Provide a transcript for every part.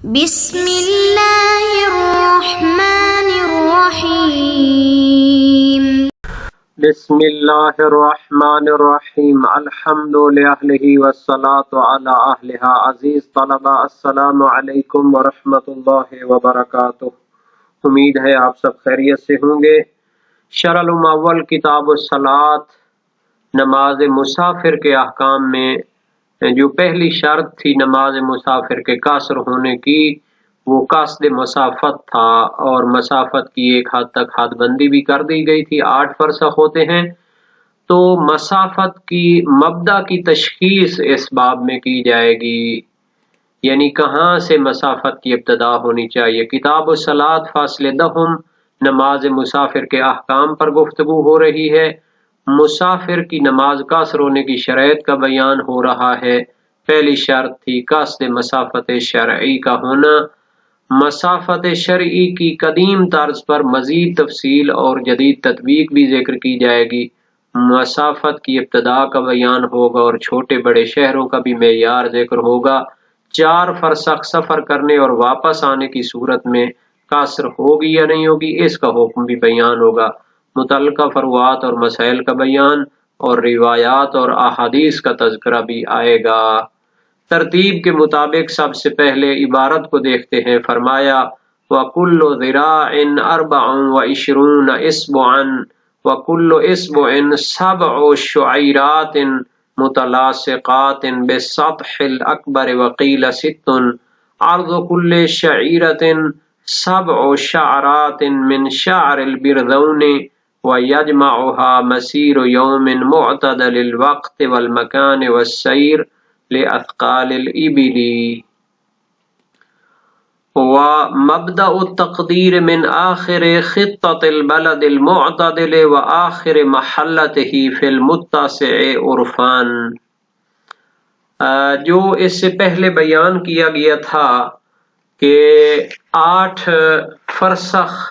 بسم اللہ الرحمن الرحیم بسم اللہ الرحمن الرحیم الحمد للہ والصلاة علی اہلہا۔ عزیز طلبہ السلام علیکم ورحمۃ اللہ وبرکاتہ۔ امید ہے آپ سب خیریت سے ہوں گے۔ شرح المعول کتاب الصلاۃ، نماز مسافر کے احکام میں جو پہلی شرط تھی نماز مسافر کے قصر ہونے کی، وہ قصد مسافت تھا، اور مسافت کی ایک حد تک حد بندی بھی کر دی گئی تھی، 8 فرسخ ہوتے ہیں۔ تو مسافت کی مبدا کی تشخیص اس باب میں کی جائے گی، یعنی کہاں سے مسافت کی ابتدا ہونی چاہیے۔ کتاب الصلاۃ فصل 10 نماز مسافر کے احکام پر گفتگو ہو رہی ہے۔ مسافر کی نماز قصر ہونے کی شرائط کا بیان ہو رہا ہے۔ پہلی شرط تھی قصد مسافت شرعی کا ہونا۔ مسافت شرعی کی قدیم طرز پر مزید تفصیل اور جدید تطبیق بھی ذکر کی جائے گی۔ مسافت کی ابتدا کا بیان ہوگا اور چھوٹے بڑے شہروں کا بھی معیار ذکر ہوگا۔ 4 فرسخ سفر کرنے اور واپس آنے کی صورت میں قصر ہوگی یا نہیں ہوگی، اس کا حکم بھی بیان ہوگا۔ متعلقہ فروعات اور مسائل کا بیان اور روایات اور احادیث کا تذکرہ بھی آئے گا۔ ترتیب کے مطابق سب سے پہلے عبارت کو دیکھتے ہیں۔ فرمایا وَكُلُّ ذِرَاعٍ 24 إِصْبَعًا وَكُلُّ إِصْبَعٍ 7 شعيرات متلاصقات بالسطح الأكبر وقيل 6 عرض كل شعيرة 7 شعرات من شعر البرذون ويجمعها مسير يوم معتدل الوقت والمكان والسير لأثقال الإبل۔ ومبدأ التقدير من آخر خطة البلد المعتدل وآخر محلته في المتسع عرفان۔ جو اس سے پہلے بیان کیا گیا تھا کہ 8 فرسخ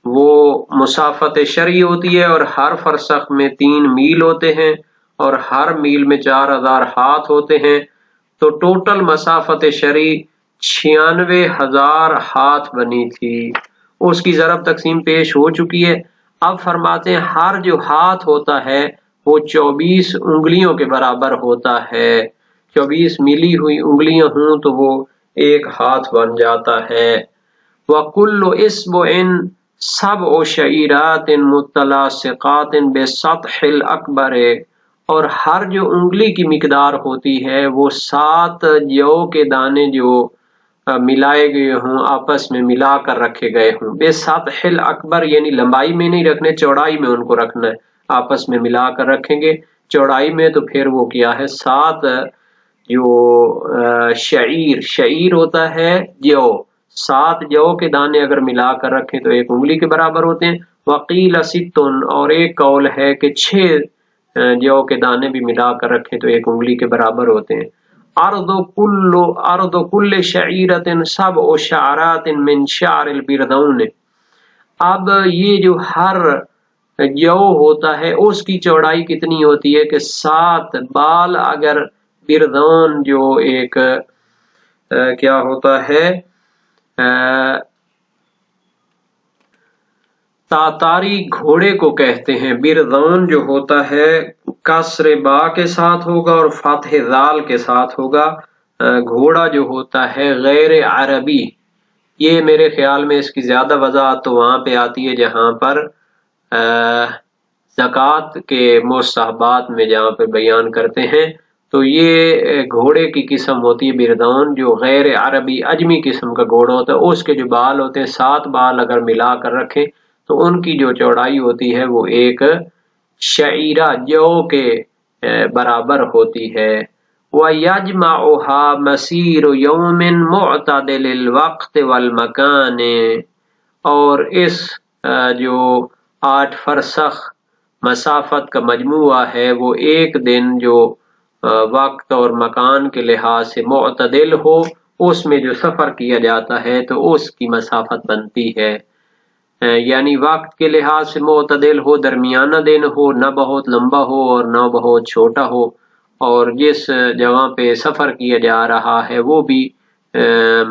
وہ مسافت شرعی ہوتی ہے، اور ہر فرسخ میں 3 میل ہوتے ہیں، اور ہر میل میں 4000 ہاتھ ہوتے ہیں، تو ٹوٹل مسافت شرعی 96,000 ہاتھ بنی تھی۔ اس کی ضرب تقسیم پیش ہو چکی ہے۔ اب فرماتے ہیں ہر جو ہاتھ ہوتا ہے وہ 24 انگلیوں کے برابر ہوتا ہے۔ 24 ملی ہوئی انگلیاں ہوں تو وہ ایک ہاتھ بن جاتا ہے۔ وَكُلُّ إِصْبَعٍ 7 شعيرات متلاصقات بالسطح الأكبر، اور ہر جو انگلی کی مقدار ہوتی ہے وہ 7 جو کے دانے جو ملائے گئے ہوں، آپس میں ملا کر رکھے گئے ہوں۔ بالسطح الأكبر یعنی لمبائی میں نہیں رکھنے، چوڑائی میں ان کو رکھنا ہے، آپس میں ملا کر رکھیں گے چوڑائی میں، تو پھر وہ کیا ہے 7 جو شعیر ہوتا ہے جو، 7 جو کے دانے اگر ملا کر رکھیں تو ایک انگلی کے برابر ہوتے ہیں۔ وقیل 6، اور ایک قول ہے کہ 6 جو کے دانے بھی ملا کر رکھیں تو ایک انگلی کے برابر ہوتے ہیں۔ عرض کل شعیرۃ 7 شعرات من شعر البردون۔ اب یہ جو ہر جو ہوتا ہے اس کی چوڑائی کتنی ہوتی ہے کہ 7 بال، اگر بردون جو ایک کیا ہوتا ہے تاتاری گھوڑے کو کہتے ہیں۔ بردون جو ہوتا ہے کسر با کے ساتھ ہوگا اور فتح ذال کے ساتھ ہوگا۔ گھوڑا جو ہوتا ہے غیر عربی، یہ میرے خیال میں اس کی زیادہ وضاحت تو وہاں پہ آتی ہے جہاں پر زکوٰۃ کے مستحبات میں جہاں پہ بیان کرتے ہیں، تو یہ گھوڑے کی قسم ہوتی ہے بردون، جو غیر عربی اجمی قسم کا گھوڑا ہوتا ہے۔ اس کے جو بال ہوتے ہیں 7 بال اگر ملا کر رکھیں تو ان کی جو چوڑائی ہوتی ہے وہ ایک شعیرہ جو کے برابر ہوتی ہے۔ وَيَجْمَعُهَا مَسِيرُ يَوْمٍ مُعْتَدِلِ الْوَقْتِ وَالْمَكَانِ، اور اس جو 8 فرسخ مسافت کا مجموعہ ہے وہ ایک دن جو وقت اور مکان کے لحاظ سے معتدل ہو، اس میں جو سفر کیا جاتا ہے تو اس کی مسافت بنتی ہے۔ یعنی وقت کے لحاظ سے معتدل ہو، درمیانہ دن ہو، نہ بہت لمبا ہو اور نہ بہت چھوٹا ہو، اور جس جگہ پہ سفر کیا جا رہا ہے وہ بھی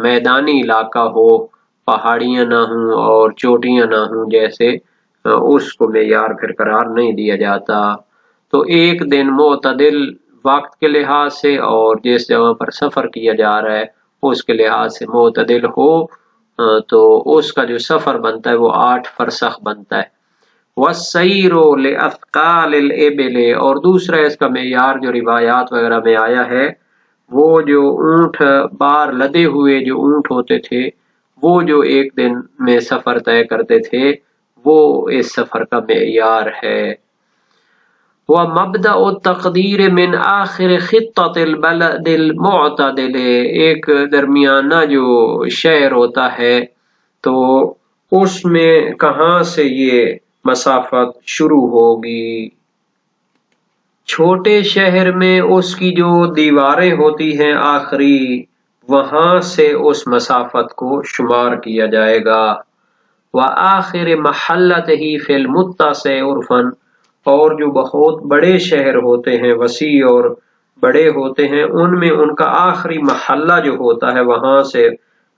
میدانی علاقہ ہو، پہاڑیاں نہ ہوں اور چوٹیاں نہ ہوں جیسے، اس کو معیار پھر قرار نہیں دیا جاتا۔ تو ایک دن معتدل وقت کے لحاظ سے اور جس جگہ پر سفر کیا جا رہا ہے اس کے لحاظ سے معتدل ہو تو اس کا جو سفر بنتا ہے وہ 8 فرسخ بنتا ہے۔ وَالسَّيْرُ لِأَثْقَالِ الْإِبِلِ، اور دوسرا اس کا معیار جو روایات وغیرہ میں آیا ہے، وہ جو اونٹ بار لدے ہوئے جو اونٹ ہوتے تھے وہ جو ایک دن میں سفر طے کرتے تھے وہ اس سفر کا معیار ہے۔ وَمَبْدَأُ التَّقْدِيرِ مِنْ آخِرِ خِطَّةِ الْبَلَدِ الْمُعْتَدِلِ، ایک درمیانہ جو شہر ہوتا ہے تو اس میں کہاں سے یہ مسافت شروع ہوگی؟ چھوٹے شہر میں اس کی جو دیواریں ہوتی ہیں آخری، وہاں سے اس مسافت کو شمار کیا جائے گا۔ وَآخِرِ مَحَلَّتِهِ فِي الْمُتَّسِعِ عُرْفًا، اور جو بہت بڑے شہر ہوتے ہیں، وسیع اور بڑے ہوتے ہیں، ان میں ان کا آخری محلہ جو ہوتا ہے وہاں سے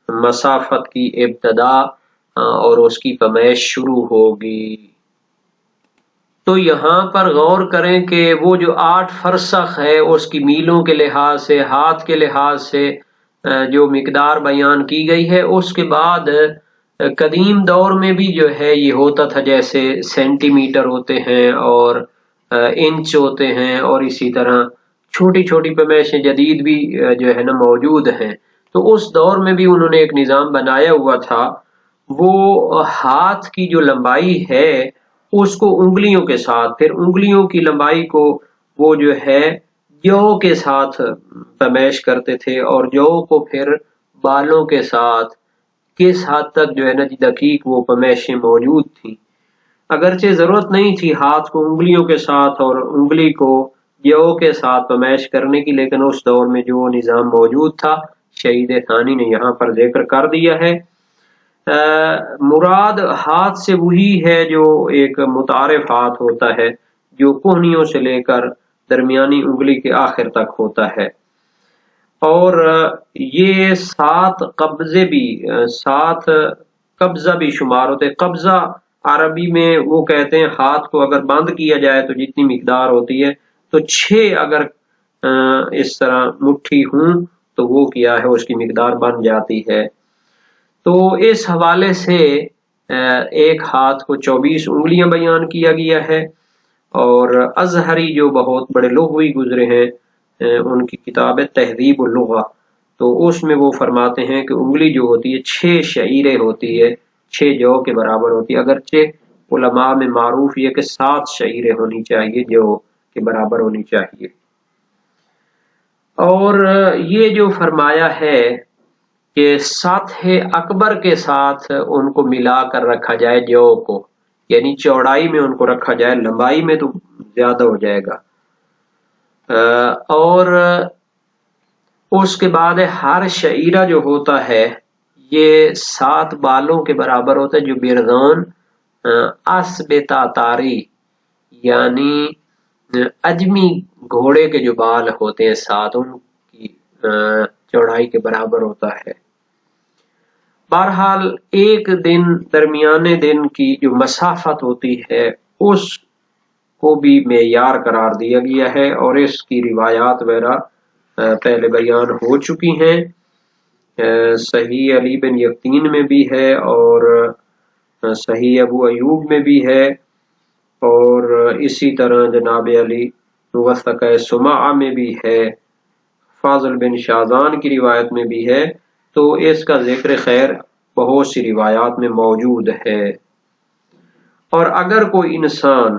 مسافت کی ابتدا اور اس کی پیمائش شروع ہوگی۔ تو یہاں پر غور کریں کہ وہ جو 8 فرسخ ہے اس کی میلوں کے لحاظ سے، ہاتھ کے لحاظ سے جو مقدار بیان کی گئی ہے، اس کے بعد قدیم دور میں بھی جو ہے یہ ہوتا تھا، جیسے سینٹی میٹر ہوتے ہیں اور انچ ہوتے ہیں، اور اسی طرح چھوٹی چھوٹی پیمائشیں جدید بھی جو ہے نا موجود ہیں۔ تو اس دور میں بھی انہوں نے ایک نظام بنایا ہوا تھا، وہ ہاتھ کی جو لمبائی ہے اس کو انگلیوں کے ساتھ، پھر انگلیوں کی لمبائی کو وہ جو ہے جو کے ساتھ پیمائش کرتے تھے، اور جو کو پھر بالوں کے ساتھ، کس حد تک جو ہے نا دقیق وہ پیمائشیں موجود تھیں۔ اگرچہ ضرورت نہیں تھی ہاتھ کو انگلیوں کے ساتھ اور انگلی کو جو کے ساتھ پیمائش کرنے کی، لیکن اس دور میں جو نظام موجود تھا شہید ثانی نے یہاں پر ذکر کر دیا ہے۔ مراد ہاتھ سے وہی ہے جو ایک متعارف ہاتھ ہوتا ہے، جو کوہنیوں سے لے کر درمیانی انگلی کے آخر تک ہوتا ہے۔ اور یہ 7 قبضے بھی، 7 قبضہ بھی شمار ہوتے ہیں۔ قبضہ عربی میں وہ کہتے ہیں ہاتھ کو اگر بند کیا جائے تو جتنی مقدار ہوتی ہے، تو 6 اگر اس طرح مٹھی ہوں تو وہ کیا ہے اس کی مقدار بن جاتی ہے۔ تو اس حوالے سے ایک ہاتھ کو 24 انگلیاں بیان کیا گیا ہے، اور ازہری جو بہت بڑے لغوی گزرے ہیں، ان کی کتاب ہے تہذیب اللغہ، تو اس میں وہ فرماتے ہیں کہ انگلی جو ہوتی ہے 6 شعیریں ہوتی ہے، 6 جو کے برابر ہوتی ہے، اگرچہ علماء میں معروف یہ کہ 7 شعیریں ہونی چاہیے، جو کے برابر ہونی چاہیے۔ اور یہ جو فرمایا ہے کہ سطح اکبر کے ساتھ ان کو ملا کر رکھا جائے جو کو، یعنی چوڑائی میں ان کو رکھا جائے، لمبائی میں تو زیادہ ہو جائے گا۔ اور اس کے بعد ہر شعیرہ جو ہوتا ہے یہ 7 بالوں کے برابر ہوتا ہے، جو برغان اسب تاتاری یعنی اجمی گھوڑے کے جو بال ہوتے ہیں 7، ان کی چوڑائی کے برابر ہوتا ہے۔ بہرحال ایک دن، درمیانے دن کی جو مسافت ہوتی ہے اس کو بھی معیار قرار دیا گیا ہے، اور اس کی روایات وغیرہ پہلے بیان ہو چکی ہیں۔ صحیح علی بن یقین میں بھی ہے، اور صحیح ابو ایوب میں بھی ہے، اور اسی طرح جناب علی وثقہ سماع میں بھی ہے، فاضل بن شاذان کی روایت میں بھی ہے، تو اس کا ذکر خیر بہت سی روایات میں موجود ہے۔ اور اگر کوئی انسان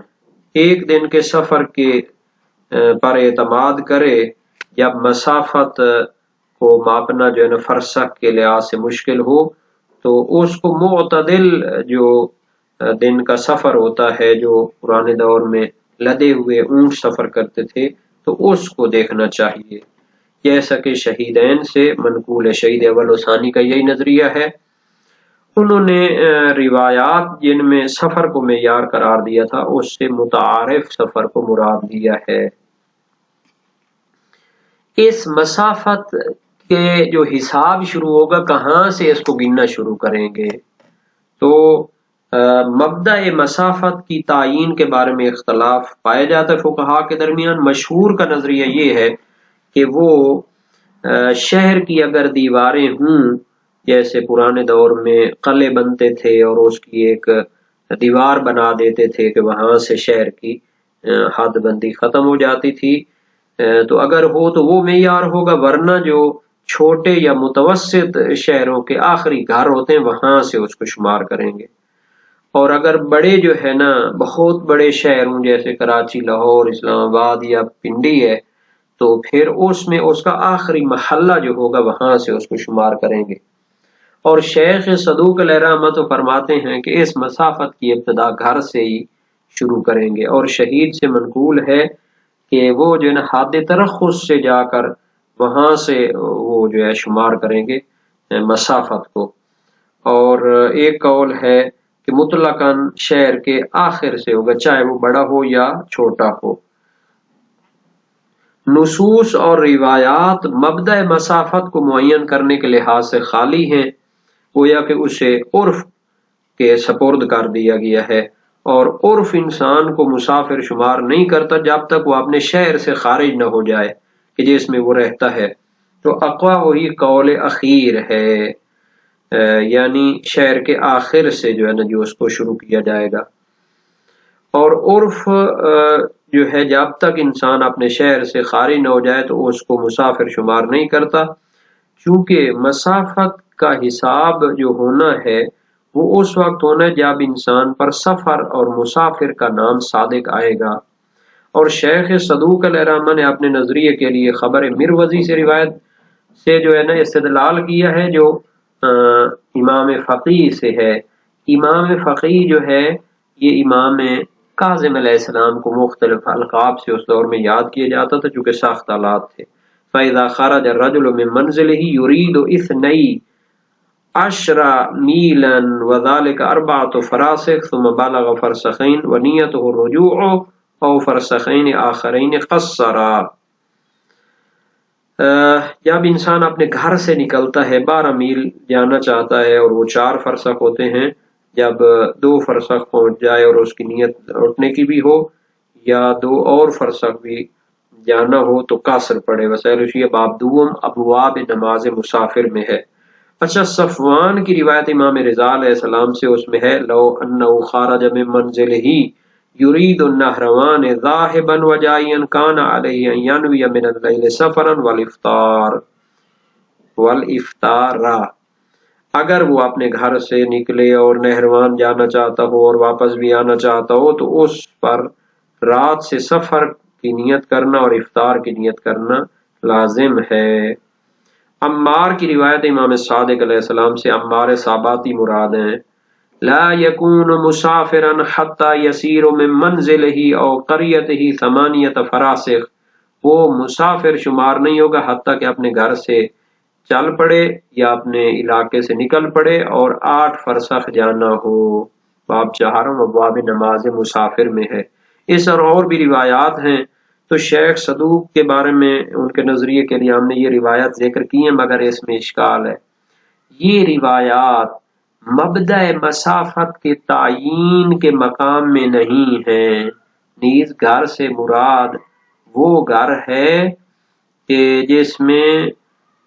ایک دن کے سفر کے پر اعتماد کرے، جب مسافت کو ماپنا جو ہے نا فرسخ کے لحاظ سے مشکل ہو، تو اس کو معتدل جو دن کا سفر ہوتا ہے، جو پرانے دور میں لدے ہوئے اونٹ سفر کرتے تھے، تو اس کو دیکھنا چاہیے، جیسا کہ شہیدین سے منقول ہے۔ شہید اول و ثانی کا یہی نظریہ ہے۔ انہوں نے روایات جن میں سفر کو معیار قرار دیا تھا اس سے متعارف سفر کو مراد دیا ہے۔ اس مسافت کہ جو حساب شروع ہوگا کہاں سے اس کو گننا شروع کریں گے. تو مبدأ مسافت کی تعین کے بارے میں اختلاف پایا جاتا ہے فقہا کے درمیان. مشہور کا نظریہ یہ ہے کہ وہ شہر کی اگر دیواریں ہوں، جیسے پرانے دور میں قلعے بنتے تھے اور اس کی ایک دیوار بنا دیتے تھے کہ وہاں سے شہر کی حد بندی ختم ہو جاتی تھی، تو اگر ہو تو وہ معیار ہوگا، ورنہ جو چھوٹے یا متوسط شہروں کے آخری گھر ہوتے ہیں وہاں سے اس کو شمار کریں گے. اور اگر بڑے جو ہے نا بہت بڑے شہر ہوں جیسے کراچی، لاہور، اسلام آباد یا پنڈی ہے، تو پھر اس میں اس کا آخری محلہ جو ہوگا وہاں سے اس کو شمار کریں گے. اور شیخ صدوق علیہ رحمۃ تو فرماتے ہیں کہ اس مسافت کی ابتدا گھر سے ہی شروع کریں گے. اور شہید سے منقول ہے کہ وہ جو ہے نا حد ترخص سے جا کر وہاں سے وہ جو ہے شمار کریں گے مسافت کو. اور ایک قول ہے کہ مطلقاً شہر کے آخر سے ہوگا، چاہے وہ بڑا ہو یا چھوٹا ہو. نصوص اور روایات مبدأ مسافت کو معین کرنے کے لحاظ سے خالی ہیں، گویا کہ اسے عرف کے سپرد کر دیا گیا ہے، اور عرف انسان کو مسافر شمار نہیں کرتا جب تک وہ اپنے شہر سے خارج نہ ہو جائے کہ جس میں وہ رہتا ہے. تو اقوا وہی قول اخیر ہے، یعنی شہر کے آخر سے جو ہے نا جو اس کو شروع کیا جائے گا. اور عرف جو ہے جب تک انسان اپنے شہر سے خارج نہ ہو جائے تو اس کو مسافر شمار نہیں کرتا، چونکہ مسافت کا حساب جو ہونا ہے وہ اس وقت ہونا ہے جب انسان پر سفر اور مسافر کا نام صادق آئے گا. اور شیخ صدوق علیہ رحمہ نے اپنے نظریے کے لیے خبر مروزی سے روایت سے جو ہے نا استدلال کیا ہے، جو امام فقیہ سے ہے. امام فقیہ جو ہے یہ امام کاظم علیہ السلام کو مختلف القاب سے اس دور میں یاد کیا جاتا تھا چونکہ سخت حالات تھے. فَإِذَا خَرَجَ الرَّجُلُ مِن مَنْزِلِهِ يُرِيدُ 12 مِيلًا وَذَلِكَ 4 فَرَاسِخ ثُمَّ بَلَغَ فَرْسَخَيْنِ وَنِيَّتُهُ الرُّجُوعُ أَوْ فَرْسَخَيْنِ آخَرَيْنِ قَصَّرَ. جب انسان اپنے گھر سے نکلتا ہے 12 میل جانا چاہتا ہے اور وہ 4 فرسخ ہوتے ہیں، جب 2 فرسخ پہنچ جائے اور اس کی نیت لوٹنے کی بھی ہو یا 2 اور فرسخ بھی جانا ہو تو قصر پڑے. وسائل الشیعہ باب دوم ابواب نماز مسافر میں ہے. اچھا، صفوان کی روایت امام رضا علیہ السلام سے اس میں ہے لو انہ خارج من منزلہ یرید النہروان ذاہبا وجائیا کان علیہ ان ینوی من اللیل سفرا والافطار. اگر وہ اپنے گھر سے نکلے اور نہروان جانا چاہتا ہو اور واپس بھی آنا چاہتا ہو تو اس پر رات سے سفر کی نیت کرنا اور افطار کی نیت کرنا لازم ہے. عمار کی روایت امام صادق علیہ السلام سے، عمار صاباتی مراد ہیں، لا یکون مسافرا حتی یسیر من منزلہ او قریتہ 8 فراسخ. وہ مسافر شمار نہیں ہوگا حتیٰ کہ اپنے گھر سے چل پڑے یا اپنے علاقے سے نکل پڑے اور 8 فرسخ جانا ہو. باب 4 ابواب نماز مسافر میں ہے. اس اور بھی روایات ہیں. تو شیخ صدوق کے بارے میں ان کے نظریے کے لیے ہم نے یہ روایات ذکر کی ہیں، مگر اس میں اشکال ہے. یہ روایات مبدأ مسافت کے تعین کے مقام میں نہیں ہیں. نیز گھر سے مراد وہ گھر ہے کہ جس میں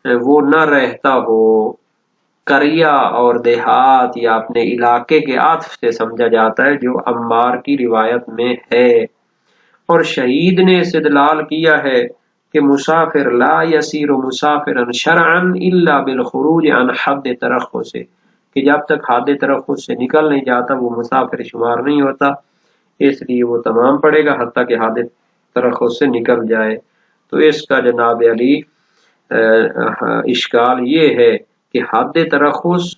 وہ نہ رہتا ہو. قریہ اور دیہات یا اپنے علاقے کے عطف سے سمجھا جاتا ہے جو عمار کی روایت میں ہے. اور شہید نے استدلال کیا ہے کہ مسافر لا یسیر مسافرا شرعا الا بالخروج عن حد ترخص، کہ جب تک حد ترخص سے نکل نہیں جاتا وہ مسافر شمار نہیں ہوتا، اس لیے وہ تمام پڑے گا حتیٰ کہ حد ترخص سے نکل جائے. تو اس کا جناب علی اشکال یہ ہے کہ حد ترخص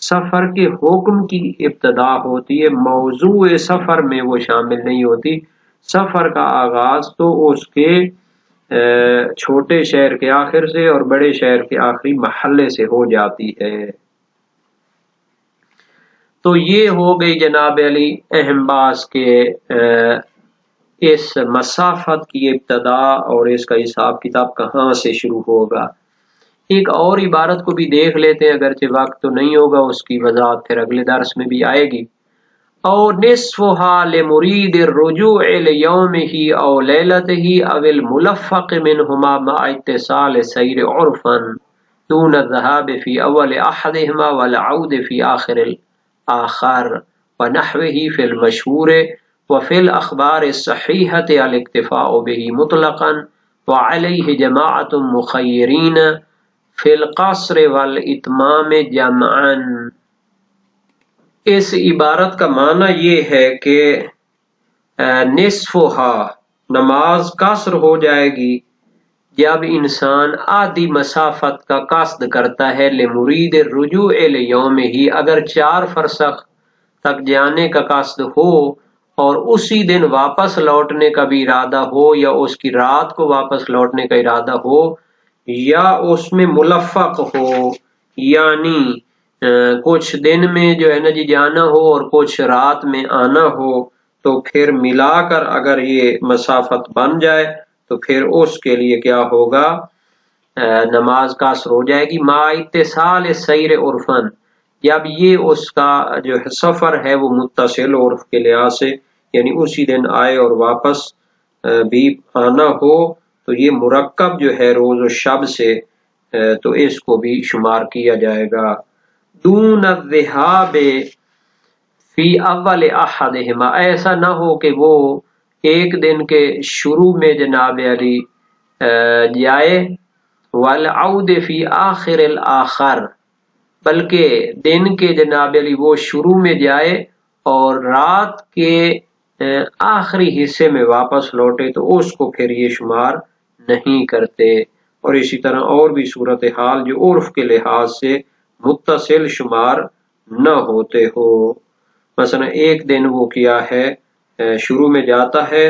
سفر کے حکم کی ابتدا ہوتی ہے، موضوع سفر میں وہ شامل نہیں ہوتی. سفر کا آغاز تو اس کے چھوٹے شہر کے آخر سے اور بڑے شہر کے آخری محلے سے ہو جاتی ہے. تو یہ ہو گئی جناب علی اہم بات کہ اس مسافت کی ابتدا اور اس کا حساب کتاب کہاں سے شروع ہوگا. ایک اور عبارت کو بھی دیکھ لیتے ہیں، اگرچہ وقت تو نہیں ہوگا، اس کی وضاحت پھر اگلے درس میں بھی آئے گی۔ او نصفها لمرید الرجوع لیومه او لیلته او الملفق منهما مع اتصال سیر عرفا دون الذهاب في اول احدهما والعود في آخر الاخر ونحوه في المشهور وفي الاخبار الصحيحة الاکتفاء به مطلقا وعليه جماعة مخیرین فی القصر والاتمام جمعا۔ اس عبارت کا معنی یہ ہے کہ نصفہا نماز قصر ہو جائے گی جب انسان آدھی مسافت کا قصد کرتا ہے، لمرید الرجوع لیومہ، اگر 4 فرسخ تک جانے کا قصد ہو اور اسی دن واپس لوٹنے کا بھی ارادہ ہو، یا اس کی رات کو واپس لوٹنے کا ارادہ ہو، یا اس میں ملفق ہو، یعنی کچھ دن میں جو ہے نا جی جانا ہو اور کچھ رات میں آنا ہو، تو پھر ملا کر اگر یہ مسافت بن جائے تو پھر اس کے لیے کیا ہوگا، نماز قصر ہو جائے گی۔ ما اتصال سیر عرفن، جب یہ اس کا جو سفر ہے وہ متصل عرف کے لحاظ سے، یعنی اسی دن آئے اور واپس بھی آنا ہو، تو یہ مرکب جو ہے روز و شب سے، تو اس کو بھی شمار کیا جائے گا۔ دون الذہاب فی اول احدہما، ایسا نہ ہو کہ وہ ایک دن کے شروع میں جناب علی جائے، والعود فی آخر الاخر، بلکہ دن کے جناب علی وہ شروع میں جائے اور رات کے آخری حصے میں واپس لوٹے، تو اس کو پھر یہ شمار نہیں کرتے۔ اور اسی طرح اور بھی صورتحال جو عرف کے لحاظ سے متصل شمار نہ ہوتے ہو، مثلا ایک دن وہ کیا ہے شروع میں جاتا ہے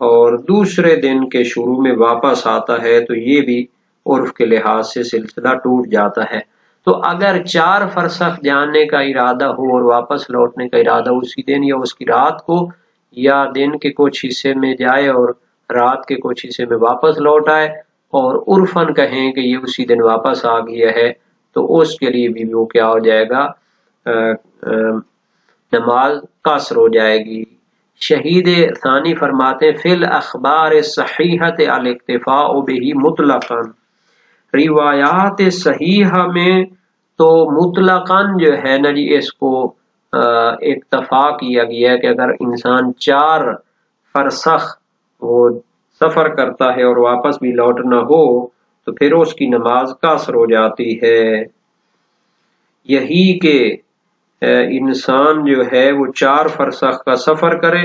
اور دوسرے دن کے شروع میں واپس آتا ہے، تو یہ بھی عرف کے لحاظ سے سلسلہ ٹوٹ جاتا ہے۔ تو اگر 4 فرسخ جانے کا ارادہ ہو اور واپس لوٹنے کا ارادہ اسی دن یا اس کی رات کو، یا دن کے کچھ حصے میں جائے اور رات کے کچھ حصے میں واپس لوٹ آئے، اور عرفاً کہیں کہ یہ اسی دن واپس آ گیا ہے، تو اس کے لیے بھی وہ کیا ہو جائے گا، نماز قصر ہو جائے گی۔ شہید ثانی فرماتے ہیں فی الاخبار الصحیحۃ الاکتفاء بہ مطلقاً، روایات صحیحہ میں تو مطلقاً جو ہے نا جی اس کو اکتفا کیا گیا ہے کہ اگر انسان 4 فرسخ وہ سفر کرتا ہے اور واپس بھی لوٹنا ہو تو پھر اس کی نماز قصر ہو جاتی ہے۔ یہی کہ انسان جو ہے وہ 4 فرسخ کا سفر کرے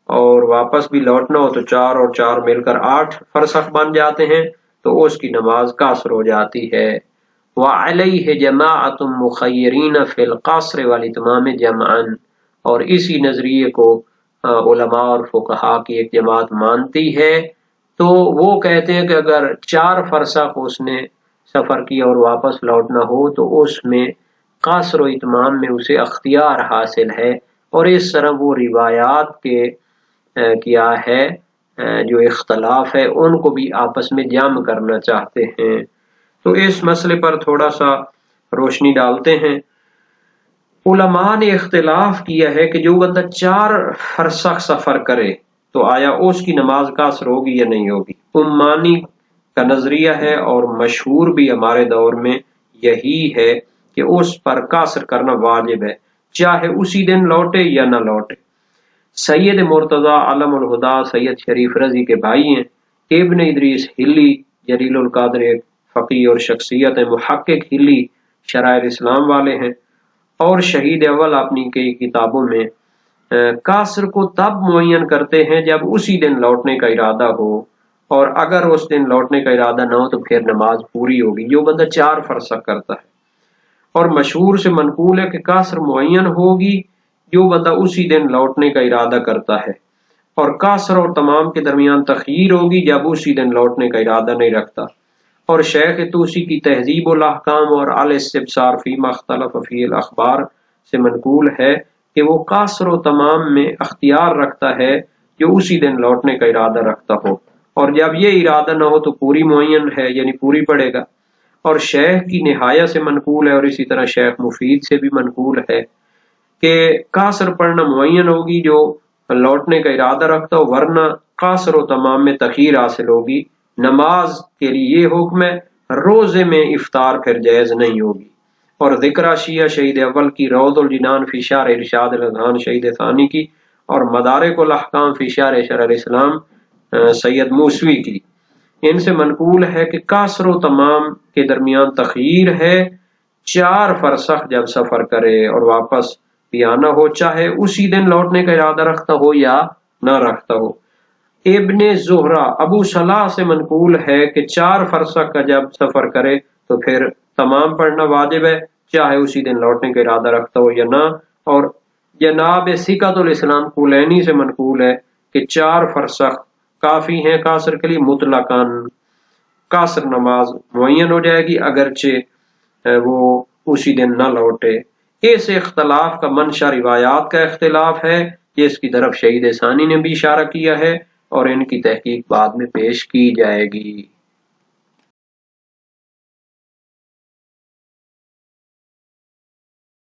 اور واپس بھی لوٹنا ہو تو 4 اور 4 مل کر 8 فرسخ بن جاتے ہیں، تو اس کی نماز قصر ہو جاتی ہے۔ وعلیہ جماعت مخیرین فی القصر والاتمام جمعا، اور اسی نظریے کو علماء اور فقہا کی ایک جماعت مانتی ہے۔ تو وہ کہتے ہیں کہ اگر 4 فرسخ اس نے سفر کیا اور واپس لوٹنا ہو تو اس میں قصر و اتمام میں اسے اختیار حاصل ہے، اور اس طرح وہ روایات کے کیا ہے جو اختلاف ہے ان کو بھی آپس میں جمع کرنا چاہتے ہیں۔ تو اس مسئلے پر تھوڑا سا روشنی ڈالتے ہیں۔ علماء نے اختلاف کیا ہے کہ جو بندہ 4 فرسخ سفر کرے تو آیا اس کی نماز قصر ہوگی یا نہیں ہوگی۔ امانی کا نظریہ ہے اور مشہور بھی ہمارے دور میں یہی ہے کہ اس پر قصر کرنا واجب ہے، چاہے اسی دن لوٹے یا نہ لوٹے۔ سید مرتضی علم الہدا سید شریف رضی کے بھائی ہیں، ابن ادریس ہلی جلیل القدر ایک فقیہ اور شخصیت ہے، محقق ہلی شرائع اسلام والے ہیں، اور شہید اول اپنی کئی کتابوں میں قصر کو تب معین کرتے ہیں جب اسی دن لوٹنے کا ارادہ ہو، اور اگر اس دن لوٹنے کا ارادہ نہ ہو تو پھر نماز پوری ہوگی جو بندہ 4 فرسخ کرتا ہے۔ اور مشہور سے منقول ہے کہ قصر معین ہوگی جو بندہ اسی دن لوٹنے کا ارادہ کرتا ہے، اور قصر اور تمام کے درمیان تخییر ہوگی جب اسی دن لوٹنے کا ارادہ نہیں رکھتا۔ اور شیخ طوسی کی تہذیب الاحکام اور الاستبصار فیما اختلف فی الاخبار سے منقول ہے کہ وہ قصر و تمام میں اختیار رکھتا ہے جو اسی دن لوٹنے کا ارادہ رکھتا ہو، اور جب یہ ارادہ نہ ہو تو پوری معین ہے یعنی پوری پڑے گا۔ اور شیخ کی نہایت سے منقول ہے اور اسی طرح شیخ مفید سے بھی منقول ہے کہ قاصر پڑھنا معین ہوگی جو لوٹنے کا ارادہ رکھتا ہو، ورنہ قاصر و تمام میں تخیر حاصل ہوگی۔ نماز کے لیے یہ حکم ہے، روزے میں افطار پھر جائز نہیں ہوگی۔ اور ذکر شیعہ شہید اول کی، روض الجنان فی شرح ارشاد الاذہان شہید ثانی کی، اور مدارک الاحکام فی شرح شرع الاسلام سید موسوی کی، ان سے منقول ہے کہ قاصر و تمام کے درمیان تخیر ہے 4 فرسخ جب سفر کرے اور واپس بھی آنا ہو، چاہے اسی دن لوٹنے کا ارادہ رکھتا ہو یا نہ رکھتا ہو۔ ابن زہرہ ابو صلاح سے منقول ہے کہ 4 فرسخ کا جب سفر کرے تو پھر تمام پڑھنا واجب ہے، چاہے اسی دن لوٹنے کا ارادہ رکھتا ہو یا نہ۔ اور جناب سکۃ الاسلام کولینی سے منقول ہے کہ 4 فرسخ کافی ہیں قاصر کے لیے، مطلقاً قاصر نماز معین ہو جائے گی اگرچہ وہ اسی دن نہ لوٹے۔ اس اختلاف کا منشا روایات کا اختلاف ہے، جس کی طرف شہید ثانی نے بھی اشارہ کیا ہے، اور ان کی تحقیق بعد میں پیش کی جائے گی۔